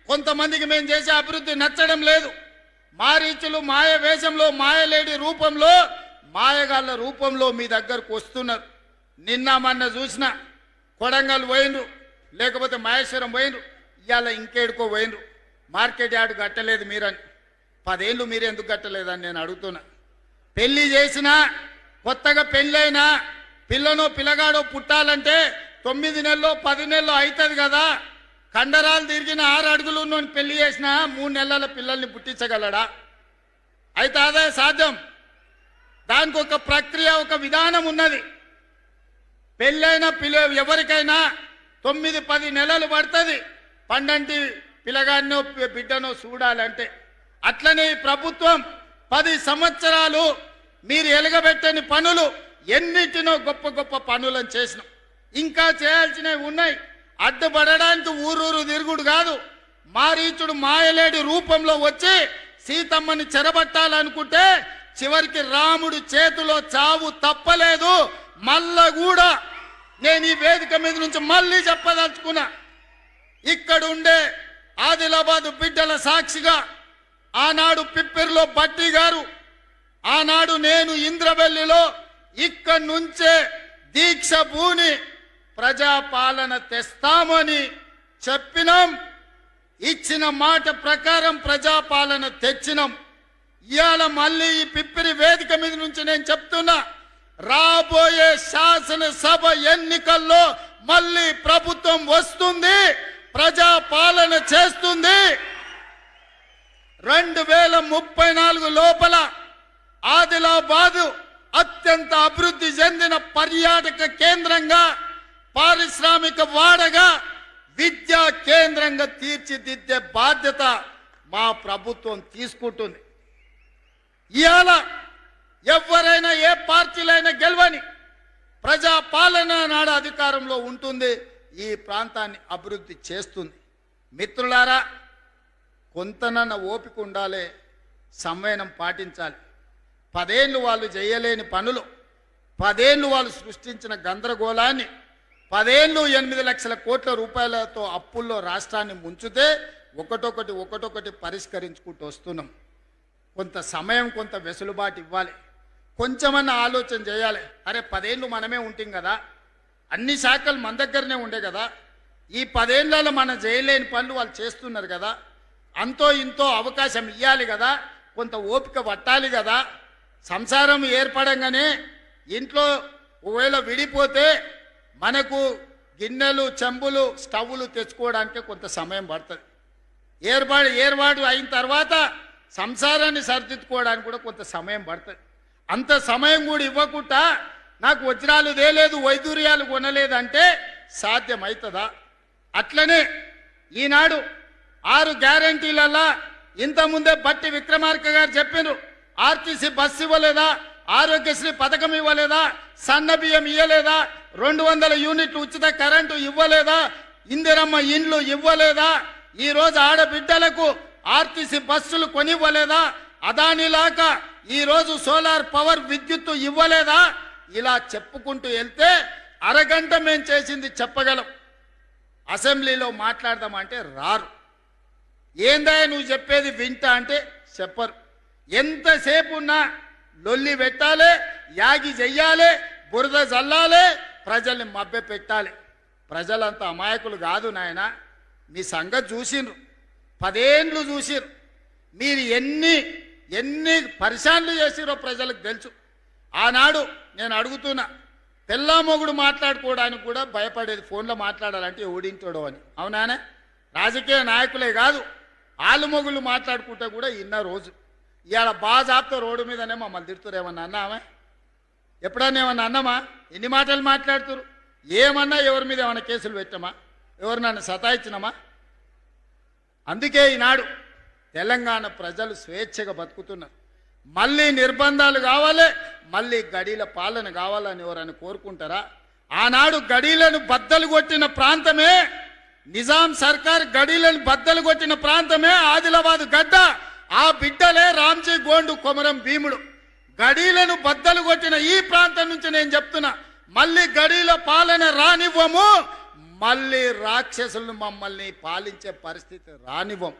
కొంతమందికి మేము చేసే అభివృద్ధి నచ్చడం లేదు. మారీచులు మాయ వేషంలో, మాయలేడి రూపంలో, మాయగాళ్ళ రూపంలో మీ దగ్గరకు వస్తున్నారు. నిన్న మొన్న చూసిన కొడంగల్ పోయినరు, లేకపోతే మహేశ్వరం పోయినరు, ఇవాళ ఇంకేడుకో పోయినరు. మార్కెట్ యార్డు కట్టలేదు మీరని. 10 ఏళ్ళు మీరు ఎందుకు కట్టలేదని నేను అడుగుతున్నా. పెళ్లి చేసినా, కొత్తగా పెళ్ళైనా పిల్లనో పిల్లగాడో పుట్టాలంటే 9 నెలల్లో 10 నెలల్లో అవుతుంది కదా. కండరాలు తిరిగిన 6 అడుగులు ఉన్నోని పెళ్లి చేసినా 3 నెలల పిల్లల్ని పుట్టించగలడా? అయితే అదే సాధ్యం. దానికి ఒక ప్రక్రియ, ఒక విధానం ఉన్నది. పెళ్ళైన ఎవరికైనా 9-10 నెలలు పడుతుంది పండంటి పిల్లగాడినో బిడ్డనో చూడాలంటే. అట్లనే ఈ ప్రభుత్వం 10 సంవత్సరాలు మీరు ఎలగబెట్టని పనులు ఎన్నిటినో గొప్ప గొప్ప పనులను చేసినాం. ఇంకా చేయాల్సినవి ఉన్నాయి. అడ్డుపడడానికి ఊరూరు తిరుగుడు కాదు. మారీచుడు మాయలేడి రూపంలో వచ్చి సీతమ్మని చెరబట్టాలనుకుంటే చివరికి రాముడు చేతిలో చావు తప్పలేదు. మళ్ళా కూడా నేను ఈ వేదిక మీద నుంచి మళ్ళీ చెప్పదలుచుకున్నా, ఇక్కడ ఉండే ఆదిలాబాదు బిడ్డల సాక్షిగా ఆనాడు పిప్పిరిలో బట్టి గారు, ఆనాడు నేను ఇంద్రవెల్లిలో ఇక్కడి నుంచే దీక్ష భూని ప్రజాపాలన తెస్తామని చెప్పినాం. ఇచ్చిన మాట ప్రకారం ప్రజాపాలన తెచ్చినాం. ఇవాళ మళ్ళీ ఈ పిప్పిరి వేదిక మీద నుంచి నేను చెప్తున్నా, రాబోయే శాసనసభ ఎన్నికల్లో మళ్ళీ ప్రభుత్వం వస్తుంది, ప్రజాపాలన చేస్తుంది. 2034 లోపల ఆదిలాబాదు అత్యంత అభివృద్ధి చెందిన పర్యాటక కేంద్రంగా, పారిశ్రామిక వాడగా, విద్యా కేంద్రంగా తీర్చిదిద్దే బాధ్యత మా ప్రభుత్వం తీసుకుంటుంది. ఇవాళ ఎవరైనా ఏ పార్టీలైనా గెలవని, ప్రజాపాలన నాడు అధికారంలో ఉంటుంది, ఈ ప్రాంతాన్ని అభివృద్ధి చేస్తుంది. మిత్రులారా, కొంతనన్న ఓపిక ఉండాలి, సంయమనం పాటించాలి. 10 ఏళ్ళు వాళ్ళు చేయలేని పనులు, 10 ఏళ్ళు వాళ్ళు సృష్టించిన గందరగోళాన్ని, 10 ఏళ్ళు 8 లక్షల కోట్ల రూపాయలతో అప్పుల్లో రాష్ట్రాన్ని ముంచితే ఒకటొకటి పరిష్కరించుకుంటూ వస్తున్నాం. కొంత సమయం, కొంత వెసులుబాటు ఇవ్వాలి, కొంచెమన్నా ఆలోచన చేయాలి. అరే 10 ఏళ్ళు మనమే ఉంటాం కదా, అన్ని శాఖలు మన దగ్గరనే ఉండే కదా, ఈ 10 ఏళ్లలో మనం చేయలేని పనులు వాళ్ళు చేస్తున్నారు కదా, అంతో ఇంతో అవకాశం ఇవ్వాలి కదా, కొంత ఓపిక పట్టాలి కదా. సంసారం ఏర్పడంగానే ఇంట్లో ఒకవేళ విడిపోతే మనకు గిన్నెలు, చెంబులు, స్టవ్లు తెచ్చుకోవడానికి కొంత సమయం పడుతుంది. ఏర్పాటు అయిన తర్వాత సంసారాన్ని సరిదిద్దుకోవడానికి కూడా కొంత సమయం పడుతుంది. అంత సమయం కూడా ఇవ్వకుండా నాకు వజ్రాలు తేలేదు, వైదూర్యాలు కొనలేదంటే సాధ్యమవుతుందా? అట్లనే ఈనాడు 6 గ్యారంటీలలో ఇంతకుముందే బట్టి విక్రమార్క గారు చెప్పినారు, ఆర్టీసీ బస్సు ఇవ్వలేదా, ఆరోగ్యశ్రీ పథకం ఇవ్వలేదా, సన్న బియ్యం ఇవ్వలేదా, 200 యూనిట్లు ఉచిత కరెంటు ఇవ్వలేదా, ఇందిరమ్మ ఇండ్లు ఇవ్వలేదా, ఈరోజు ఆడబిడ్డలకు ఆర్టీసీ బస్సులు కొనివ్వలేదా, అదానిలాగా ఈరోజు సోలార్ పవర్ విద్యుత్తు ఇవ్వలేదా? ఇలా చెప్పుకుంటూ వెళ్తే అరగంట మేము చేసింది చెప్పగలం. అసెంబ్లీలో మాట్లాడదామంటే రారు. ఏందా నువ్వు చెప్పేది వింటా అంటే చెప్పరు. ఎంతసేపు ఉన్నా లొల్లి పెట్టాలి, యాగి చెయ్యాలి, బురద జల్లాలి, ప్రజల్ని మభ్య పెట్టాలి. ప్రజలంతా అమాయకులు కాదు నాయన. మీ సంగతి చూసిండ్రు, 10 ఏళ్ళు చూసిర్రు. మీరు ఎన్ని పరిశాన్లు చేసిరో ప్రజలకు తెలుసు. ఆనాడు నేను అడుగుతున్నా, పెళ్ళామొగుడు మాట్లాడుకోవడానికి కూడా భయపడేది, ఫోన్లో మాట్లాడాలంటే ఓడింటాడో అని. అవునానే? రాజకీయ నాయకులే కాదు, ఆలు మొగుళ్ళు మాట్లాడుకుంటే కూడా ఇన్న రోజు. ఇవాళ బాజాబ్తో రోడ్డు మీదనే మమ్మల్ని తిడుతురు. ఏమన్నా అన్నామా? ఎప్పుడన్నా ఏమన్నా అన్నామా? ఎన్ని మాటలు మాట్లాడుతురు? ఏమన్నా ఎవరి మీద ఏమన్నా కేసులు పెట్టామా? ఎవరు నన్ను సతాయించినామా? అందుకే ఈనాడు తెలంగాణ ప్రజలు స్వేచ్ఛగా బతుకుతున్నారు. మళ్ళీ నిర్బంధాలు కావాలి, మళ్ళీ గడీల పాలన కావాలని ఎవరైనా కోరుకుంటారా? ఆనాడు గడీలను బద్దలు కొట్టిన ప్రాంతమే, నిజాం సర్కార్ గడీలను బద్దలు కొట్టిన ప్రాంతమే ఆదిలాబాద్ గడ్డ. ఆ బిడ్డలే రామ్జీ గోండు, కొమరం భీముడు. గడీలను బద్దలు కొట్టిన ఈ ప్రాంతం నుంచి నేను చెప్తున్నా, మళ్ళీ గడీల పాలన రానివ్వము, మళ్ళీ రాక్షసులను మమ్మల్ని పాలించే పరిస్థితి రానివ్వం.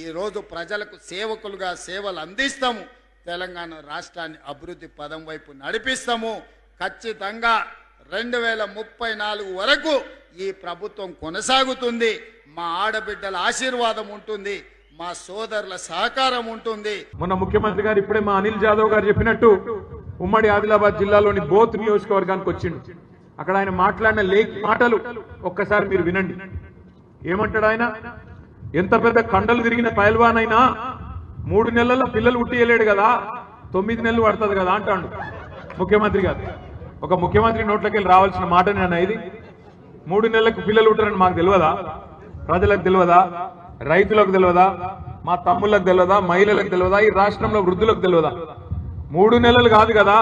ఈరోజు ప్రజలకు సేవకులుగా సేవలు అందిస్తాము. తెలంగాణ రాష్ట్రాన్ని అభివృద్ధి పదం వైపు నడిపిస్తాము. ఖచ్చితంగా 2034 వరకు ఈ ప్రభుత్వం కొనసాగుతుంది. మా ఆడబిడ్డల ఆశీర్వాదం ఉంటుంది, మా సోదరుల సహకారం ఉంటుంది. మొన్న ముఖ్యమంత్రి గారు ఇప్పుడే మా అనిల్ జాదవ్ గారు చెప్పినట్టు ఉమ్మడి ఆదిలాబాద్ జిల్లాలోని బోత్ నియోజకవర్గానికి వచ్చిండు. అక్కడ ఆయన మాట్లాడిన మాటలు ఒక్కసారి మీరు వినండి. ఏమంటాడు ఆయన? ఎంత పెద్ద కండలు తిరిగిన పైల్వాన్ అయినా 3 నెలల్లో పిల్లలు పుట్టియలేడు కదా, 9 నెలలు పడుతుంది కదా అంటాడు ముఖ్యమంత్రి గారు. ఒక ముఖ్యమంత్రి నోట్లోకి వెళ్ళి రావాల్సిన మాట నేను ఇది. 3 నెలలకు పిల్లలు పుట్టారని మాకు తెలియదా? ప్రజలకు తెలియదా? రైతులకు తెలియదా? మా తమ్ముళ్ళకు తెలియదా? మహిళలకు తెలియదా? ఈ రాష్ట్రంలో వృద్ధులకు తెలియదా? 3 నెలలు కాదు కదా,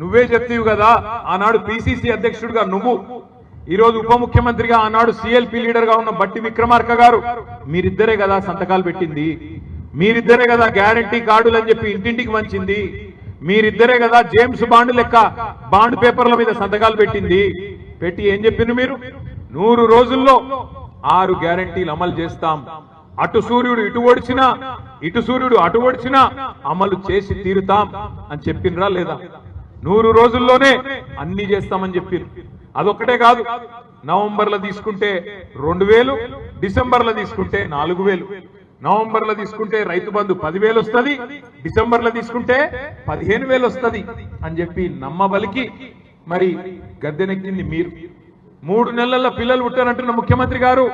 నువ్వే చెప్తీవు కదా. ఆనాడు పిసిసి అధ్యక్షుడిగా నువ్వు, ఈరోజు ఉప ముఖ్యమంత్రిగా ఆనాడు సిఎల్పి లీడర్ గా ఉన్న బట్టి విక్రమార్క గారు, మీరిద్దరే కదా సంతకాలు పెట్టింది. మీరిద్దరే కదా గ్యారంటీ కార్డులు అని చెప్పి ఇంటింటికి వంచింది. మీరిద్దరే కదా జేమ్స్ బాండ్ లెక్క బాండ్ పేపర్ల మీద సంతకాలు పెట్టింది. పెట్టి ఏం చెప్పింది మీరు? 100 రోజుల్లో 6 గ్యారంటీలు అమలు చేస్తాం. అటు సూర్యుడు ఇటు ఓడిచినా, ఇటు సూర్యుడు అటు ఓడిచినా అమలు చేసి తీరుతాం అని చెప్పిండ్రా లేదా? 100 రోజుల్లోనే అన్ని చేస్తామని చెప్పారు. అదొక్కటే కాదు, నవంబర్లో తీసుకుంటే 2000, డిసెంబర్లో తీసుకుంటే 4000. నవంబర్లో తీసుకుంటే రైతు బంధు 10,000 వస్తుంది, డిసెంబర్లో తీసుకుంటే 15,000 వస్తుంది అని చెప్పి నమ్మబలికి మరి గద్దెనెక్కింది మీరు. 3 నెలల్లో పిల్లలు పుట్టారంటున్న ముఖ్యమంత్రి గారు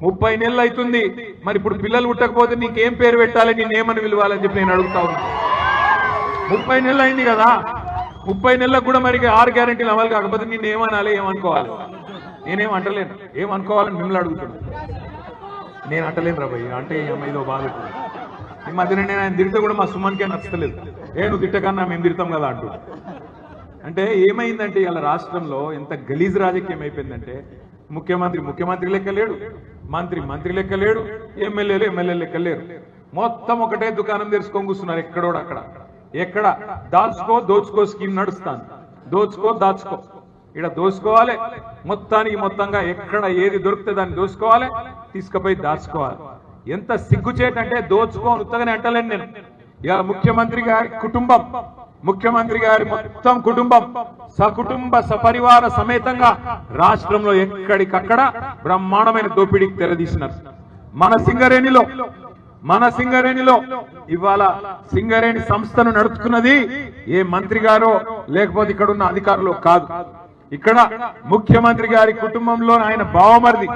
30 నెలలు అవుతుంది. మరి ఇప్పుడు పిల్లలు పుట్టకపోతే నీకేం పేరు పెట్టాలి, నేనేమని పిలవాలని చెప్పి నేను అడుగుతా ఉన్నా. 30 నెలలు అయింది కదా, 30 నెలలకు కూడా మరి 6 గ్యారెంటీలు అమలు కాకపోతే నేను ఏమనాలి, ఏమనుకోవాలి? నేనేం అంటలేను, ఏమనుకోవాలని మిమ్మల్ని అడుగుతున్నాను. నేను అంటలేను రా భయ్, అంటే ఏదో బాధ. ఈ మధ్యన నేను ఆయన తిరిగితే కూడా మా సుమన్కే నచ్చలేదు. నువ్వు తిట్టకన్నా మేము తిడతాం కదా అంటూ. అంటే ఏమైందంటే ఇలా రాష్ట్రంలో ఎంత గలీజ్ రాజకీయం అయిపోయిందంటే, ముఖ్యమంత్రి లెక్క లేడు, మంత్రి లెక్క లేడు, ఎమ్మెల్యేలు లెక్క లేరు. మొత్తం ఒకటే దుకాణం తెరుచుకొని కూర్చున్నారు ఎక్కడోడు అక్కడ. ఎక్కడ దోచుకో స్కీమ్ నడుస్తాను. దాచుకో ఇక్కడ దోచుకోవాలి. మొత్తంగా ఎక్కడ ఏది దొరికితే దాన్ని దోచుకోవాలి, తీసుకుపోయి దాచుకోవాలి. ఎంత సిగ్గుచేటంటే దోచుకోని ఉత్తగానే అంటలేను నేను. ఇవాళ ముఖ్యమంత్రి గారి మొత్తం కుటుంబం సకుటుంబ సపరివార సమేతంగా రాష్ట్రంలో ఎక్కడికక్కడ బ్రహ్మాండమైన దోపిడీకి తెరదీసినారు. మన సింగరేణిలో ఇవాళ సింగరేణి సంస్థను నడుపుతున్నది ఏ మంత్రి గారో లేకపోతే ఇక్కడ ఉన్న అధికారులు కాదు. ఇక్కడ ముఖ్యమంత్రి గారి కుటుంబంలో ఆయన బావమరిది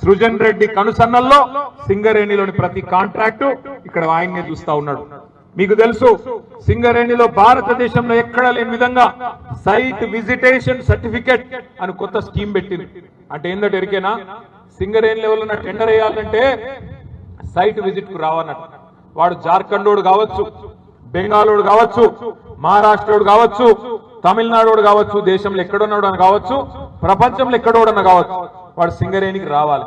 సృజన్ రెడ్డి కనుసన్నల్లో సింగరేణిలోని ప్రతి కాంట్రాక్టు ఇక్కడ ఆయన్నే చూస్తా ఉన్నాడు. మీకు తెలుసు, సింగరేణిలో భారతదేశంలో ఎక్కడ లేని విధంగా సైట్ విజిటేషన్ సర్టిఫికెట్ అని కొత్త స్కీమ్ పెట్టింది. అంటే ఏంటంటే ఎరికేనా, సింగరేణి లెవెల్లో టెండర్ వేయాలంటే సైట్ విజిట్ కు రావన్నట్టు. వాడు జార్ఖండోడు కావచ్చు, బెంగాలోడు కావచ్చు, మహారాష్ట్రోడు కావచ్చు, తమిళనాడు కావచ్చు, దేశంలో ఎక్కడున్నాడు అని కావచ్చు, ప్రపంచంలో ఎక్కడోడన్నా కావచ్చు, వాడు సింగరేణికి రావాలి.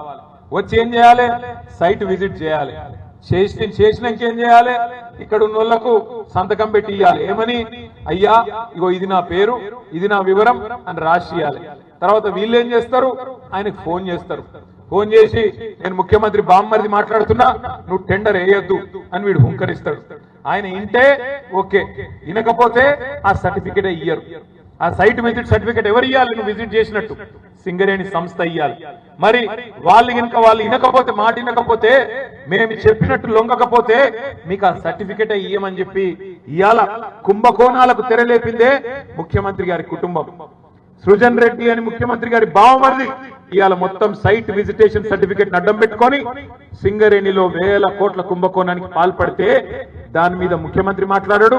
వచ్చి ఏం చేయాలి? సైట్ విజిట్ చేయాలి. చేసినాక ఏం చేయాలి? ఇక్కడ ఉన్న వాళ్ళకు సంతకం పెట్టి ఇవ్వాలి. ఏమని? అయ్యా ఇగో ఇది నా పేరు, ఇది నా వివరం అని రాసి ఇవ్వాలి. తర్వాత వీళ్ళు ఏం చేస్తారు? ఆయనకు ఫోన్ చేస్తారు. ఫోన్ చేసి నేను ముఖ్యమంత్రి బామ్మరిది మాట్లాడుతున్నా, నువ్వు టెండర్ వేయొద్దు అని వీడు హుంకరిస్తాడు. ఆయన ఇంటే ఓకే, వినకపోతే ఆ సర్టిఫికెట్ ఇయ్యరు. ఆ సైట్ విజిట్ సర్టిఫికెట్ ఎవరు ఇవ్వాలి? నువ్వు విజిట్ చేసినట్టు సింగరేణి సంస్థ ఇవ్వాలి. మరి వాళ్ళు వినకపోతే, మాట వినకపోతే, మేము చెప్పినట్టు లొంగకపోతే మీకు ఆ సర్టిఫికెట్ ఇయ్యమని చెప్పి ఇవాళ కుంభకోణాలకు తెరలేపిందే ముఖ్యమంత్రి గారి కుటుంబం. సృజన్ రెడ్డి అని ముఖ్యమంత్రి గారి బావమరిది ఇవాళ మొత్తం సైట్ విజిటేషన్ సర్టిఫికెట్ అడ్డం పెట్టుకొని సింగరేణిలో వేల కోట్ల కుంభకోణానికి పాల్పడితే దాని మీద ముఖ్యమంత్రి మాట్లాడాడు,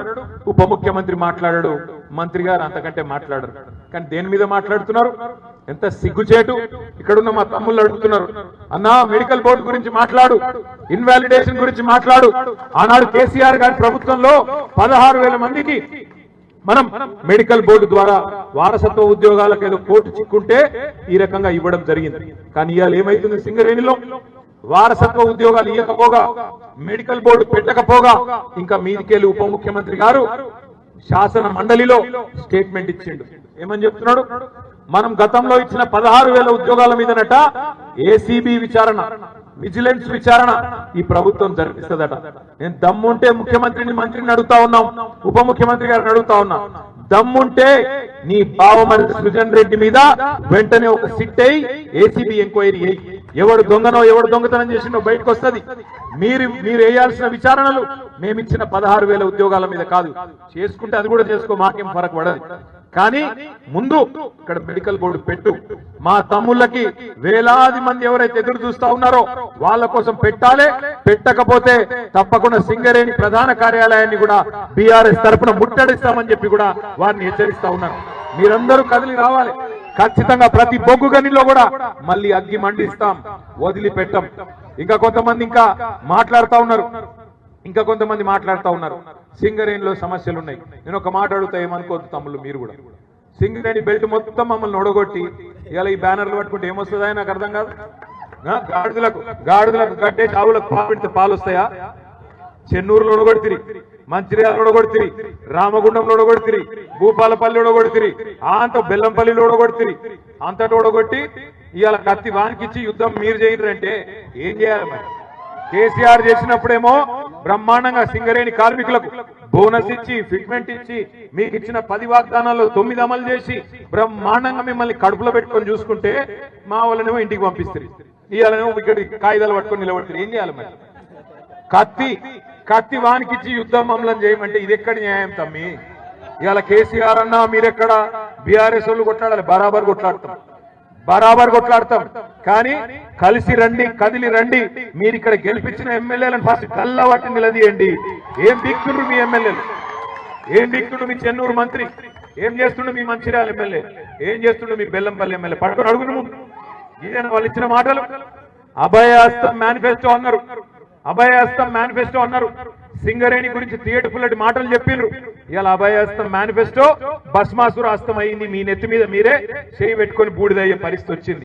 ఉప ముఖ్యమంత్రి మాట్లాడాడు, మంత్రి గారు అంతకంటే మాట్లాడరు. కానీ దేని మీద మాట్లాడుతున్నారు? ఎంత సిగ్గుచేటు. ఇక్కడున్న మా తమ్ముళ్ళు అడుగుతున్నారు, అన్నా మెడికల్ బోర్డు గురించి మాట్లాడు, ఇన్వాలిడేషన్ గురించి మాట్లాడు. ఆనాడు కేసీఆర్ గారి ప్రభుత్వంలో 16,000 మందికి మనం మెడికల్ బోర్డు ద్వారా వారసత్వ ఉద్యోగాలకు ఏదో కోర్టు చిక్కుంటే ఈ రకంగా ఇవ్వడం జరిగింది. కానీ ఇవాళ ఏమైతుంది? సింగరేణిలో వారసత్వ ఉద్యోగాలు ఇవ్వకపోగా, మెడికల్ బోర్డు పెట్టకపోగా, ఇంకా మీదికెళ్ళి ఉప ముఖ్యమంత్రి గారు శాసన మండలిలో స్టేట్మెంట్ ఇచ్చిండు. ఏమని చెప్తున్నాడు? మనం గతంలో ఇచ్చిన 16,000 ఉద్యోగాల మీదనట ఏసీబీ విచారణ, విజిలెన్స్ విచారణ ఈ ప్రభుత్వం జరిపిస్తుందట. నేను దమ్ముంటే ముఖ్యమంత్రిని, మంత్రిని అడుగుతా ఉన్నాం, ఉప ముఖ్యమంత్రి గారిని అడుగుతా ఉన్నా, దమ్ముంటే నీ బావమరిది సృజన్ రెడ్డి మీద వెంటనే ఒక సిట్ అయి ఏసీబీ ఎంక్వైరీ అయ్యి ఎవడు దొంగనో ఎవడు దొంగతనం చేసినో బయటకు వస్తుంది. మీరు వేయాల్సిన విచారణలు మేమిచ్చిన 16,000 ఉద్యోగాల మీద కాదు. చేసుకుంటే అది కూడా చేసుకో, మాకేం ఫరక్ పడదు. కానీ ముందు ఇక్కడ మెడికల్ బోర్డు పెట్టు. మా తమ్ముళ్ళకి వేలాది మంది ఎవరైతే ఎదురు చూస్తా ఉన్నారో వాళ్ళ కోసం పెట్టాలి. పెట్టకపోతే తప్పకుండా సింగరేణి ప్రధాన కార్యాలయాన్ని కూడా బీఆర్ఎస్ తరఫున ముట్టడిస్తామని చెప్పి కూడా వారిని హెచ్చరిస్తా ఉన్నారు. మీరందరూ కదిలి రావాలి. ఖచ్చితంగా ప్రతి బొగ్గు గనిలో కూడా మళ్ళీ అగ్గి మండిస్తాం, వదిలిపెట్టాం. ఇంకా కొంతమంది మాట్లాడుతా ఉన్నారు సింగరేణిలో సమస్యలు ఉన్నాయి. నేను ఒక మాట అడుగుతా, ఏమనుకోవద్దు తమ్ముళ్ళు మీరు కూడా. సింగరేణి బెల్ట్ మొత్తం మమ్మల్ని ఒడగొట్టి ఇలా ఈ బ్యానర్లు పట్టుకుంటే ఏమొస్తుందా నాకు అర్థం కాదు. గాడిదలకు గడ్డే చావులకు పాలు పాలు వస్తాయా? చెన్నూరులో ఒడగొడితిరి, మంచిర్యాలలో ఒడగొడితిరి, రామగుండంలో ఒడగొడితిరి, భూపాలపల్లి ఒడగొడితిరి, అంత బెల్లంపల్లిలో ఒడగొడితిరి. అంతటి ఒడగొట్టి ఇవాళ కత్తి వానికిచ్చి యుద్ధం మీరు చేయరంటే ఏం చేయాలి మరి? కేసీఆర్ చేసినప్పుడేమో బ్రహ్మాండంగా సింగరేణి కార్మికులకు బోనస్ ఇచ్చి, ఫిట్మెంట్ ఇచ్చి, మీకు ఇచ్చిన 10 వాగ్దానాల్లో 9 అమలు చేసి బ్రహ్మాండంగా మిమ్మల్ని కడుపులో పెట్టుకొని చూసుకుంటే మా వాళ్ళనేమో ఇంటికి పంపిస్తారు. ఇవాళనేమో ఇక్కడ కాగితాలు పట్టుకొని నిలబడతారు. ఏం చేయాలి మరి? కత్తి వానికిచ్చి యుద్ధం అమలం చేయమంటే ఇది ఎక్కడ న్యాయం తమ్మి? ఇవాళ కేసీఆర్ అన్నా మీరెక్కడ, బీఆర్ఎస్ వాళ్ళు కొట్లాడాలి, బరాబర్ కొట్లాడతాం. కానీ కలిసి రండి, కదిలి రండి. మీరు ఇక్కడ గెలిపించిన ఎమ్మెల్యేలను ఫస్ట్ కళ్ళబట్టి నిలదీయండి. ఏం దిక్తుండ్రు మీ ఎమ్మెల్యేలు? ఏం దిక్తుండ్రు మీ చెన్నూరు మంత్రి? ఏం చేస్తుండ్రు మీ మంచిర్యాల ఎమ్మెల్యే? ఏం చేస్తుండ్రు మీ బెల్లంపల్లి ఎమ్మెల్యే? పట్టుకొని అడుగును. ఇదేనా వాళ్ళు ఇచ్చిన మాటలు? అభయహస్తం మేనిఫెస్టో అన్నారు. సింగరేణి గురించి తీయటపుల్లటి మాటలు చెప్పిండ్రు. ఇలా అభయహస్తం మేనిఫెస్టో భస్మాసుర హస్తం అయింది. మీ నెత్తి మీద మీరే చేయి పెట్టుకొని బూడిదయ్యే పరిస్థితి వచ్చింది.